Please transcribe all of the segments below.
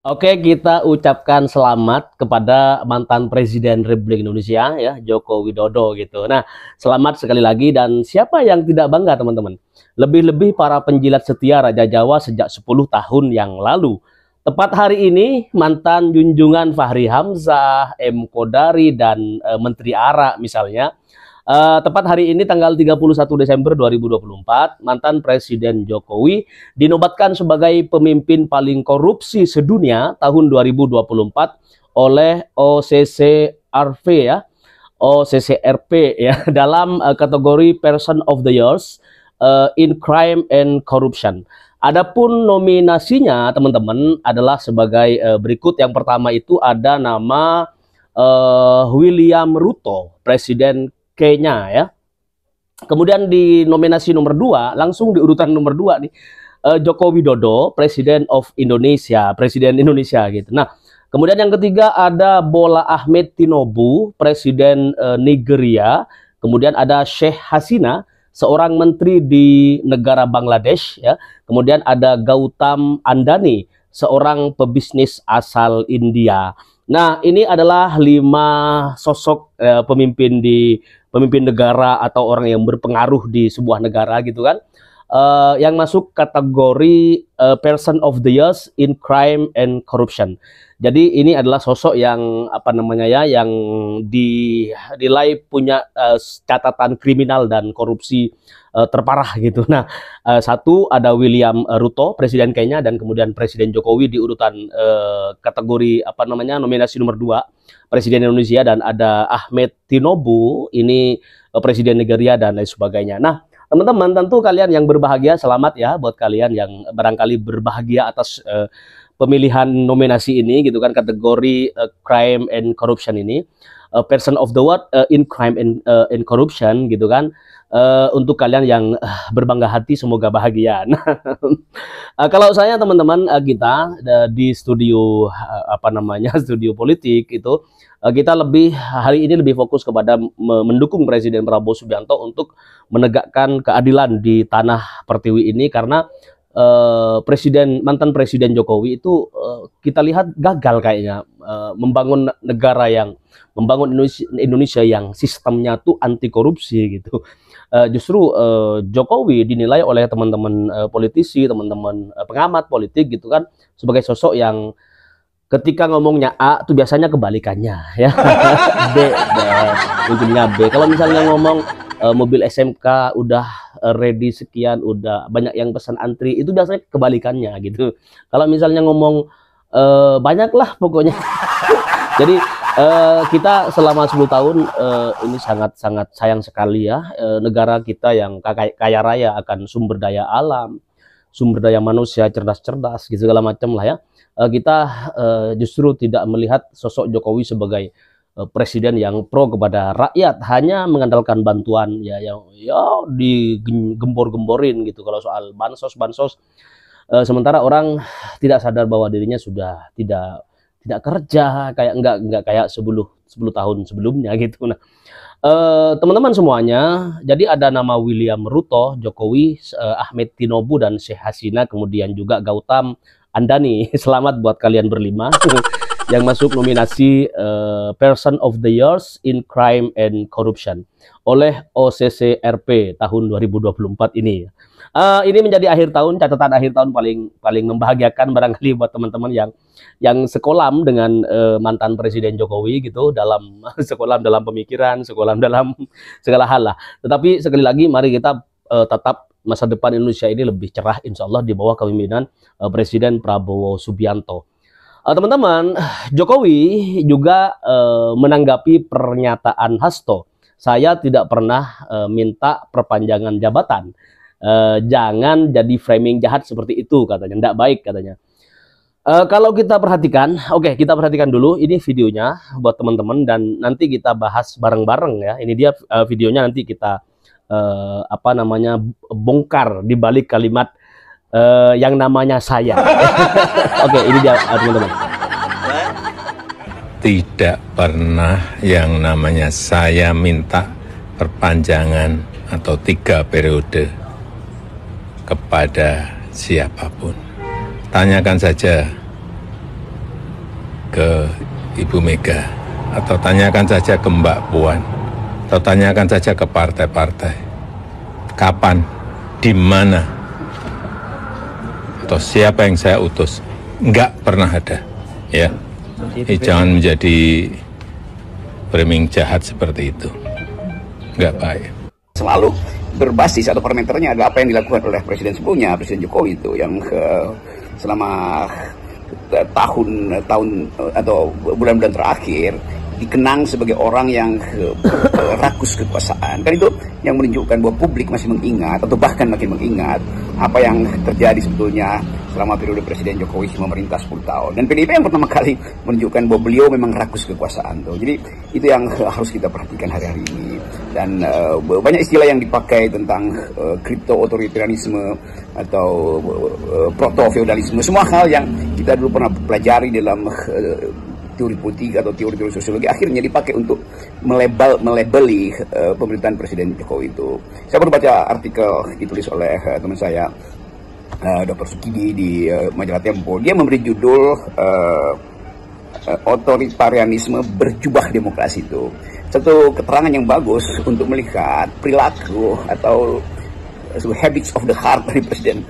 Oke, kita ucapkan selamat kepada mantan Presiden Republik Indonesia ya, Joko Widodo gitu. Nah, selamat sekali lagi dan siapa yang tidak bangga teman-teman? Lebih-lebih para penjilat setia Raja Jawa sejak 10 tahun yang lalu. Tepat hari ini mantan junjungan Fahri Hamzah, M Kodari dan Menteri ARA misalnya. Tepat hari ini tanggal 31 Desember 2024, mantan Presiden Jokowi dinobatkan sebagai pemimpin paling korupsi sedunia tahun 2024 oleh OCCRP ya, OCCRP ya dalam kategori Person of the Years in Crime and Corruption. Adapun nominasinya teman-teman adalah sebagai berikut. Yang pertama itu ada nama William Ruto, Presiden Kenya ya. Kemudian di nominasi nomor 2, langsung di urutan nomor 2 nih, Joko Widodo, Presiden of Indonesia, Presiden Indonesia gitu. Nah, kemudian yang ketiga ada Bola Ahmed Tinubu, Presiden Nigeria. Kemudian ada Sheikh Hasina, seorang menteri di negara Bangladesh ya. Kemudian ada Gautam Andani, seorang pebisnis asal India. Nah, ini adalah 5 sosok pemimpin negara atau orang yang berpengaruh di sebuah negara gitu kan, yang masuk kategori Person of the Years in Crime and Corruption. Jadi ini adalah sosok yang apa namanya ya, yang dinilai punya catatan kriminal dan korupsi terparah gitu. Nah, satu ada William Ruto, Presiden Kenya, dan kemudian Presiden Jokowi di urutan kategori apa namanya nominasi nomor 2, Presiden Indonesia, dan ada Ahmed Tinubu, ini Presiden Nigeria dan lain sebagainya. Nah, teman-teman, tentu kalian yang berbahagia, selamat ya buat kalian yang barangkali berbahagia atas pemilihan nominasi ini gitu kan, kategori crime and corruption ini, person of the world in crime and corruption gitu kan. Untuk kalian yang berbangga hati, semoga bahagia. Nah, kalau saya teman-teman, kita di studio apa namanya studio politik itu, kita hari ini lebih fokus kepada mendukung Presiden Prabowo Subianto untuk menegakkan keadilan di tanah Pertiwi ini, karena mantan Presiden Jokowi itu kita lihat gagal kayaknya membangun Indonesia yang sistemnya tuh anti korupsi gitu. Justru Jokowi dinilai oleh teman-teman politisi, teman-teman pengamat politik gitu kan, sebagai sosok yang ketika ngomongnya A tuh biasanya kebalikannya ya. B, ujungnya B. Kalau misalnya ngomong mobil SMK udah ready sekian, udah banyak yang pesan antri, itu biasanya kebalikannya gitu. Kalau misalnya ngomong banyak lah pokoknya. Jadi kita selama 10 tahun ini sangat sayang sekali ya, negara kita yang kaya raya akan sumber daya alam, sumber daya manusia, cerdas-cerdas gitu segala macam lah ya. Kita justru tidak melihat sosok Jokowi sebagai presiden yang pro kepada rakyat, hanya mengandalkan bantuan ya digembor-gemborin gitu kalau soal bansos. Sementara orang tidak sadar bahwa dirinya sudah tidak kerja, kayak nggak kayak 10 tahun sebelumnya gitu. Nah, teman-teman semuanya, jadi ada nama William Ruto, Jokowi, Ahmed Tinubu, dan Sheikh Hasina, kemudian juga Gautam Andani. Selamat buat kalian berlima yang masuk nominasi Person of the Years in Crime and Corruption oleh OCCRP tahun 2024 ini. Ini menjadi akhir tahun, catatan akhir tahun paling membahagiakan barangkali buat teman-teman yang sekolam dengan mantan Presiden Jokowi gitu, dalam sekolah dalam pemikiran, sekolah dalam segala hal lah. Tetapi sekali lagi, mari kita tetap masa depan Indonesia ini lebih cerah insya Allah di bawah kepemimpinan Presiden Prabowo Subianto. Teman-teman, Jokowi juga menanggapi pernyataan Hasto. Saya tidak pernah minta perpanjangan jabatan. Jangan jadi framing jahat seperti itu katanya, tidak baik katanya. Kalau kita perhatikan, oke, kita perhatikan dulu ini videonya buat teman-teman, dan nanti kita bahas bareng-bareng ya. Ini dia videonya, nanti kita apa namanya bongkar di balik kalimat yang namanya saya. Oke, ini dia teman-teman. Tidak pernah yang namanya saya minta perpanjangan atau 3 periode kepada siapapun. Tanyakan saja ke Ibu Mega, atau tanyakan saja ke Mbak Puan, atau tanyakan saja ke partai-partai, kapan, di mana, atau siapa yang saya utus. Enggak pernah ada, ya. Jangan menjadi framing jahat seperti itu, enggak baik. Selalu berbasis atau parameternya adalah apa yang dilakukan oleh Presiden sebelumnya, Presiden Jokowi itu yang selama tahun atau bulan-bulan terakhir dikenang sebagai orang yang rakus kekuasaan. Kan itu yang menunjukkan bahwa publik masih mengingat atau bahkan makin mengingat apa yang terjadi sebetulnya selama periode Presiden Jokowi memerintah 10 tahun. Dan PDIP yang pertama kali menunjukkan bahwa beliau memang rakus kekuasaan tuh. Jadi itu yang harus kita perhatikan hari-hari ini. Dan banyak istilah yang dipakai tentang kripto otoritarianisme atau proto-feudalisme, semua hal yang kita dulu pernah pelajari dalam teori politik atau teori-teori sosiologi akhirnya dipakai untuk melabeli pemerintahan Presiden Jokowi itu. Saya baru baca artikel ditulis oleh teman saya Dr. Sukidi di majalah Tempo. Dia memberi judul otoritarianisme berjubah demokrasi itu. Satu keterangan yang bagus untuk melihat perilaku atau habits of the heart dari Presiden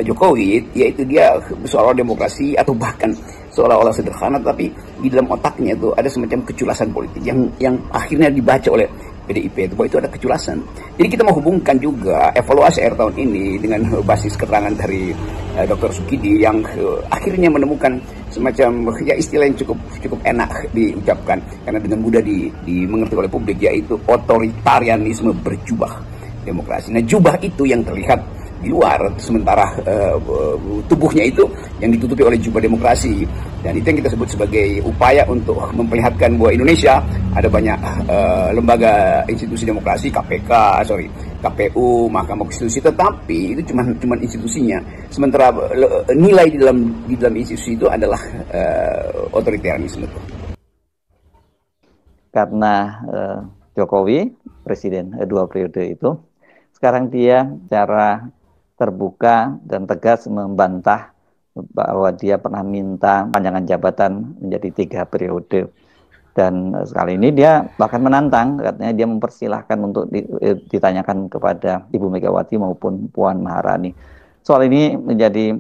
Jokowi, yaitu dia seolah demokrasi atau bahkan seolah-olah sederhana, tapi di dalam otaknya itu ada semacam keculasan politik yang akhirnya dibaca oleh PDIP itu bahwa itu ada keculasan. Jadi kita menghubungkan juga evaluasi akhir tahun ini dengan basis keterangan dari Dr. Sukidi yang akhirnya menemukan semacam ya istilah yang cukup enak diucapkan karena dengan mudah dimengerti oleh publik, yaitu otoritarianisme berjubah demokrasi. Nah, jubah itu yang terlihat di luar, sementara tubuhnya itu yang ditutupi oleh jubah demokrasi. Dan itu yang kita sebut sebagai upaya untuk memperlihatkan bahwa Indonesia ada banyak lembaga institusi demokrasi, KPU, Mahkamah Konstitusi, tetapi itu cuma institusinya. Sementara nilai di dalam institusi itu adalah otoritarianisme. Karena Jokowi, presiden 2 periode itu, sekarang dia secara terbuka dan tegas membantah bahwa dia pernah minta panjangan jabatan menjadi 3 periode. Dan sekali ini dia bahkan menantang, katanya dia mempersilahkan untuk ditanyakan kepada Ibu Megawati maupun Puan Maharani. Soal ini menjadi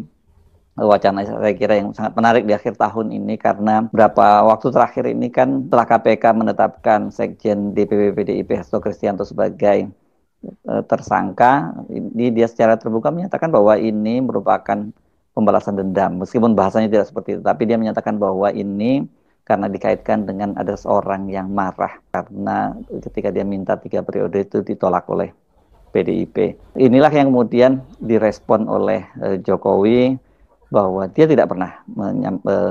wacana saya kira yang sangat menarik di akhir tahun ini, karena beberapa waktu terakhir ini kan setelah KPK menetapkan Sekjen DPP PDIP Hasto Kristianto sebagai tersangka, ini dia secara terbuka menyatakan bahwa ini merupakan pembalasan dendam, meskipun bahasanya tidak seperti itu, tapi dia menyatakan bahwa ini karena dikaitkan dengan ada seorang yang marah karena ketika dia minta 3 periode itu ditolak oleh PDIP. Inilah yang kemudian direspon oleh Jokowi bahwa dia tidak pernah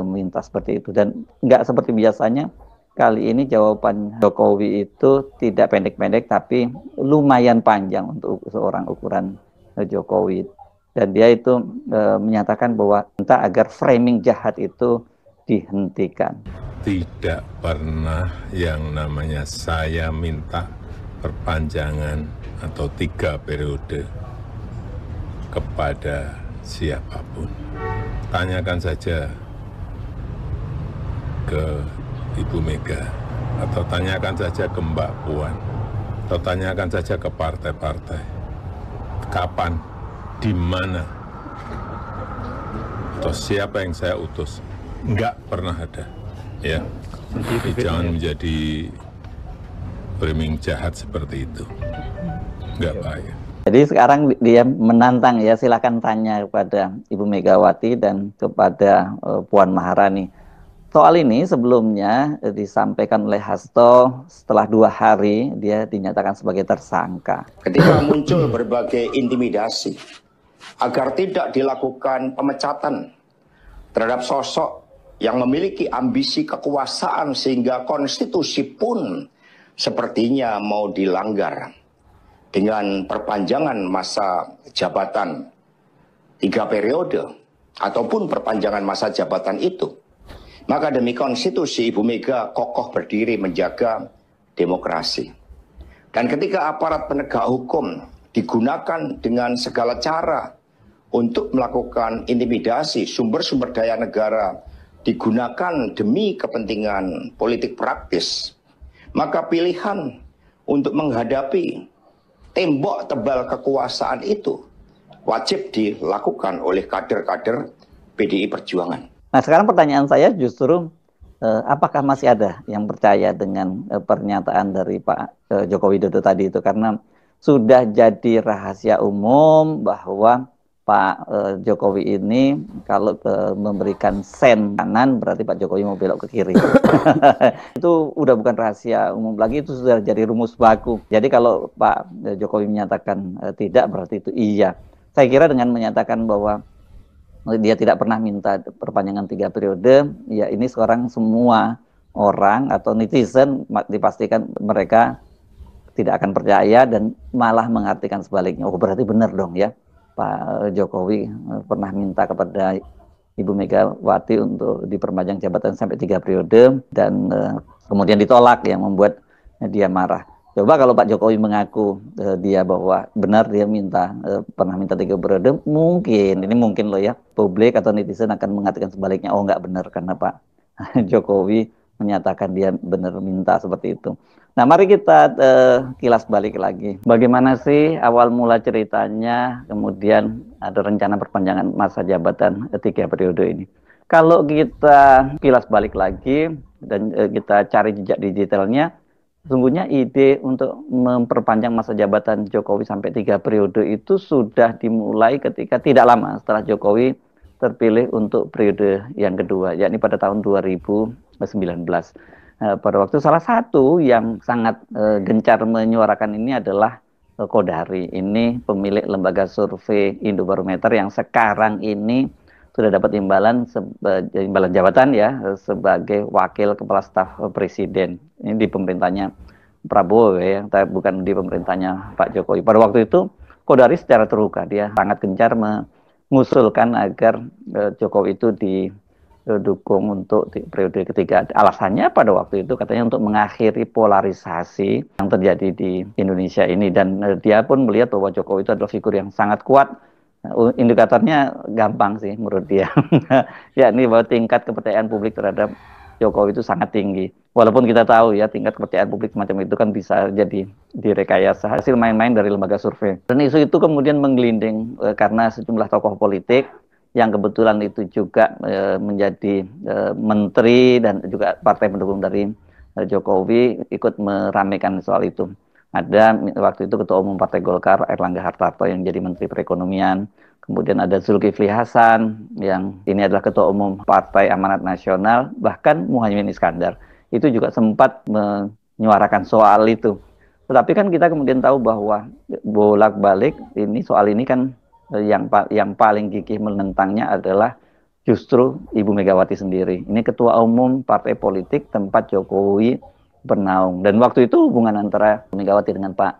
meminta seperti itu, dan nggak seperti biasanya. Kali ini jawaban Jokowi itu tidak pendek-pendek, tapi lumayan panjang untuk seorang ukuran Jokowi. Dan dia itu menyatakan bahwa minta agar framing jahat itu dihentikan. Tidak pernah yang namanya saya minta perpanjangan atau 3 periode kepada siapapun. Tanyakan saja ke Ibu Mega, atau tanyakan saja ke Mbak Puan, atau tanyakan saja ke partai-partai, kapan, di mana, atau siapa yang saya utus. Enggak pernah ada, ya. Jangan menjadi framing jahat seperti itu, enggak baik. Jadi sekarang dia menantang, ya silakan tanya kepada Ibu Megawati dan kepada Puan Maharani. Soal ini sebelumnya disampaikan oleh Hasto setelah 2 hari dia dinyatakan sebagai tersangka. Ketika muncul berbagai intimidasi agar tidak dilakukan pemecatan terhadap sosok yang memiliki ambisi kekuasaan sehingga konstitusi pun sepertinya mau dilanggar dengan perpanjangan masa jabatan 3 periode ataupun perpanjangan masa jabatan itu. Maka demi konstitusi Ibu Mega kokoh berdiri menjaga demokrasi. Dan ketika aparat penegak hukum digunakan dengan segala cara untuk melakukan intimidasi sumber-sumber daya negara digunakan demi kepentingan politik praktis, maka pilihan untuk menghadapi tembok tebal kekuasaan itu wajib dilakukan oleh kader-kader PDI Perjuangan. Nah, sekarang pertanyaan saya justru apakah masih ada yang percaya dengan pernyataan dari Pak Joko Widodo tadi itu, karena sudah jadi rahasia umum bahwa Pak Jokowi ini kalau memberikan sen kanan berarti Pak Jokowi mau belok ke kiri. Itu udah bukan rahasia umum lagi, itu sudah jadi rumus baku. Jadi kalau Pak Jokowi menyatakan tidak, berarti itu iya. Saya kira dengan menyatakan bahwa dia tidak pernah minta perpanjangan 3 periode, ya ini sekarang semua orang atau netizen dipastikan mereka tidak akan percaya dan malah mengartikan sebaliknya. Oh, berarti benar dong ya, Pak Jokowi pernah minta kepada Ibu Megawati untuk diperpanjang jabatan sampai 3 periode dan kemudian ditolak, yang membuat dia marah. Coba kalau Pak Jokowi mengaku dia bahwa benar dia pernah minta 3 periode, ini mungkin loh ya, publik atau netizen akan mengatakan sebaliknya. Oh, nggak benar karena Pak Jokowi menyatakan dia benar minta seperti itu. Nah, mari kita kilas balik lagi. Bagaimana sih awal mula ceritanya, kemudian ada rencana perpanjangan masa jabatan 3 periode ini. Kalau kita kilas balik lagi dan kita cari jejak digitalnya, sesungguhnya ide untuk memperpanjang masa jabatan Jokowi sampai 3 periode itu sudah dimulai ketika tidak lama setelah Jokowi terpilih untuk periode yang kedua, yakni pada tahun 2019. Pada waktu salah satu yang sangat gencar menyuarakan ini adalah Kodari. Ini pemilik lembaga survei Indobarometer yang sekarang ini sudah dapat imbalan jabatan ya sebagai wakil kepala staf presiden. Ini di pemerintahnya Prabowo ya, bukan di pemerintahnya Pak Jokowi. Pada waktu itu Kodari secara terbuka dia sangat gencar mengusulkan agar Jokowi itu didukung untuk periode ketiga. Alasannya pada waktu itu katanya untuk mengakhiri polarisasi yang terjadi di Indonesia ini, dan dia pun melihat bahwa Jokowi itu adalah figur yang sangat kuat. Indikatornya gampang sih menurut dia, yakni bahwa tingkat kepercayaan publik terhadap Jokowi itu sangat tinggi. Walaupun kita tahu ya tingkat kepercayaan publik semacam itu kan bisa jadi direkayasa, hasil main-main dari lembaga survei. Dan isu itu kemudian menggelinding karena sejumlah tokoh politik yang kebetulan itu juga menjadi menteri dan juga partai pendukung dari Jokowi ikut meramaikan soal itu. Ada waktu itu Ketua Umum Partai Golkar Airlangga Hartarto yang jadi Menteri Perekonomian, kemudian ada Zulkifli Hasan yang ini adalah Ketua Umum Partai Amanat Nasional, bahkan Muhaimin Iskandar itu juga sempat menyuarakan soal itu. Tetapi kan kita kemudian tahu bahwa bolak-balik ini soal ini kan yang paling gigih menentangnya adalah justru Ibu Megawati sendiri. Ini ketua umum partai politik tempat Jokowi bernaung. Dan waktu itu hubungan antara Megawati dengan Pak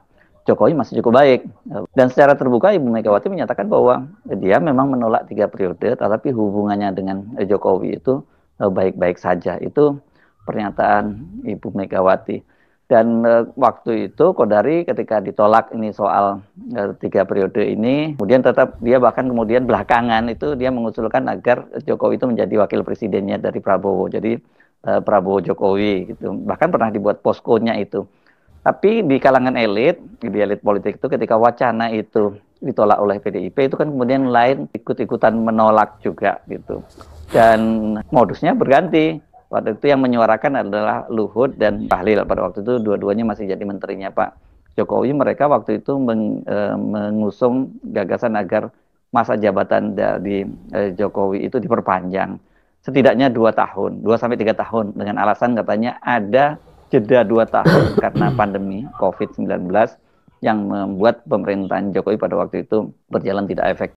Jokowi masih cukup baik. Dan secara terbuka Ibu Megawati menyatakan bahwa dia memang menolak 3 periode, tetapi hubungannya dengan Jokowi itu baik-baik saja. Itu pernyataan Ibu Megawati. Dan waktu itu Kodari ketika ditolak ini soal 3 periode ini, kemudian tetap dia bahkan kemudian belakangan itu dia mengusulkan agar Jokowi itu menjadi wakil presidennya dari Prabowo. Jadi Prabowo Jokowi gitu. Bahkan pernah dibuat poskonya itu. Tapi di kalangan elit, di elit politik itu ketika wacana itu ditolak oleh PDIP itu kan kemudian lain ikut-ikutan menolak juga gitu. Dan modusnya berganti. Waktu itu yang menyuarakan adalah Luhut dan Bahlil. Pada waktu itu dua-duanya masih jadi menterinya Pak Jokowi. Mereka waktu itu mengusung gagasan agar masa jabatan dari Jokowi itu diperpanjang. Setidaknya 2 tahun, 2-3 tahun. Dengan alasan katanya ada jeda 2 tahun karena pandemi COVID-19 yang membuat pemerintahan Jokowi pada waktu itu berjalan tidak efektif.